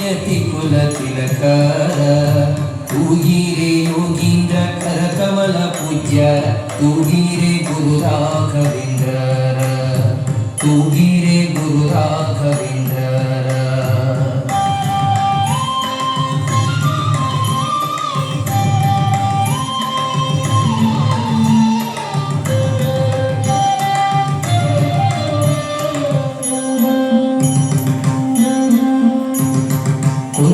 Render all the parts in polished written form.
ಯತಿ ಕುಲ ತಿಲಕರ ತೂಗಿರೆ ಯೋಗೀಂದ್ರ ಕರ ಕಮಲ ಪೂಜ್ಯರ ತೂಗಿರೆ ಗುರು ರಾಘವೇಂದ್ರರ ತೂಗಿರೆ ಗುರು ರಾಘವೇಂದ್ರರ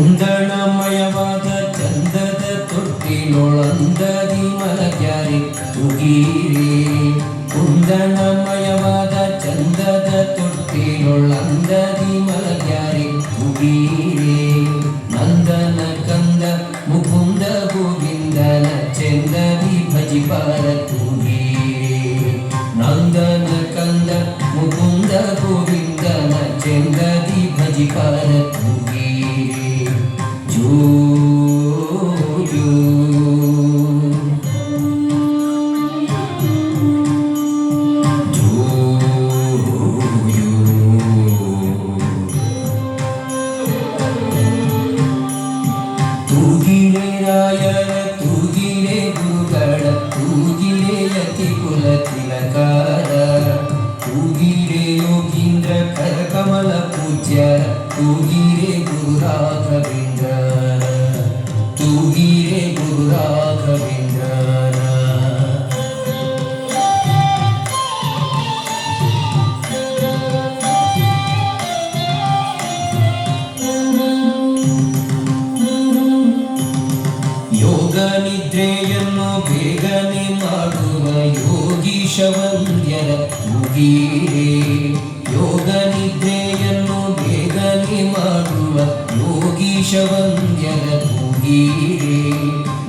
ಕುಂದಣಮಯವಾದ ಚಂದದ ತೊಟ್ಟಿಲೊಳಂದದಿ ಮಲಗ್ಯಾರೆ ತೂಗಿರೆ ಕುಂದಣಮಯವಾದ ಚಂದದ ತೊಟ್ಟಿಲೊಳಂದದಿ ಮಲಗ್ಯಾರೆ ತೂಗಿರೆ ನಂದನ ಕಂದ ಮುಕುಂದ ಗೋವಿಂದನ ಚಂದದಿ ಭಜಿಪಾರ ತೂಗಿರೆ ನಂದನ ಕಂದ ಮುಕುಂದ ಗೋವಿಂದನ ಚಂದದಿ ಭಜಿಪಾರ ತೂಗಿರೆ ಜೋ ಜೋ ತೂಗಿರೆ ರಾಯರ ತೂಗಿರೆ ಗುರುಗಳ ತೂಗಿರೆ ಯತಿ ಕುಲ ತಿಲಕರ ತೂಗಿರೆ ಯೋಗೀಂದ್ರ ಕರ ಕಮಲ ಪೂಜ್ಯರ ತೂಗಿರೆ ಗುರು ರಾಘವೇಂದ್ರರ ತೂಗಿರೆ ಗುರು ರಾಘವೇಂದ್ರರ ಯೋಗ ನಿದ್ರೆಯನ್ನು ಬೇಗನೆ ಮಾಡುವ ಯೋಗೀಶ ವಂದ್ಯರ ತೂಗಿರೆ ಯೋಗ ನಿದ್ರೆಯನ್ನು ಬೇಗನೆ ಮಾಡುವ ಯೋಗೀಶ ವಂದ್ಯರ ತೂಗಿರೆ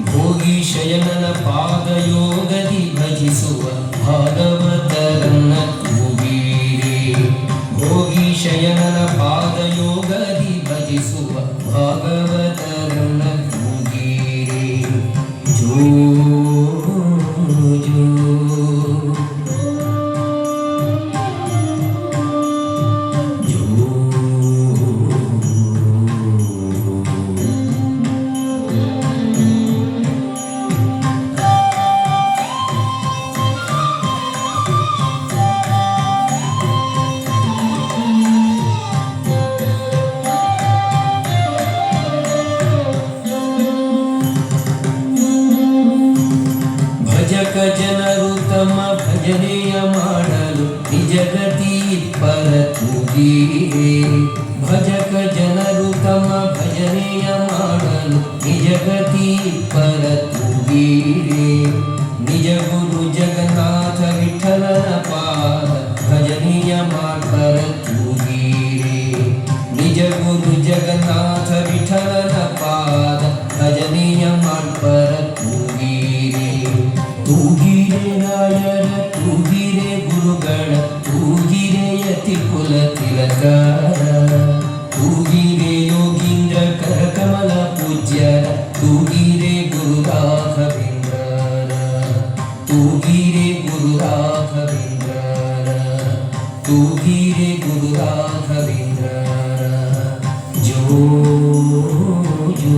ಭೋಗಿ ಶಯನನ ಪಾದ ಯೋಗದಿ ಭಜಿಸುವ ಭಾಗವತರನ್ನ ತೂಗಿರೆ ಭೋಗಿ ಶಯನನ ಪಾದ ಯೋಗದಿ ಭಜಿಸುವ ಭಾಗವತರನ್ನ ತೂಗಿರೆ ಜೋ ಜೋ ಭಜಕ ಜನರು ತಮ್ಮ ಭಜನೆಯ ಮಾಡಲು ನಿಜಗತಿ ಪರ ತೂಗಿರೆ ಭಜಕ ಜನರು ತಮ್ಮ ಭಜನೆಯ ಮಾಡಲು ನಿಜಗತಿ ಪರ ತೂಗಿರೆ ನಿಜ ಗುರು ಜಗನ್ನಾಥ ವಿಠಲನ ಪಾದ ಭಜನೆಯ ಮಾಡ್ಪರ ತೂಗಿರೆ ನಿಜ ಗುರು ಜಗನ್ನಾಥ ವಿಠಲನ ಪಾದ ಭಜನೆಯ ಮಾಡ್ಪರ ತೂಗಿರೆ ತೂಗಿರೆ ರಾಯರ ತೂಗಿರೆ ಗುರುಗಳ ತೂಗಿರೆ ಯತಿ ಕುಲ ತಿಲಕರ ತೂಗಿರೆ ಯೋಗೀಂದ್ರ ಕರ ಕಮಲ ಪೂಜ್ಯರ ತೂಗಿರೆ ಗುರು ರಾಘವೇಂದ್ರರ ತೂಗಿರೆ ಗುರು ರಾಘವೇಂದ್ರರ ತೂಗಿರೆ ಗುರು ರಾಘವೇಂದ್ರರ ಜೋ ಜೋ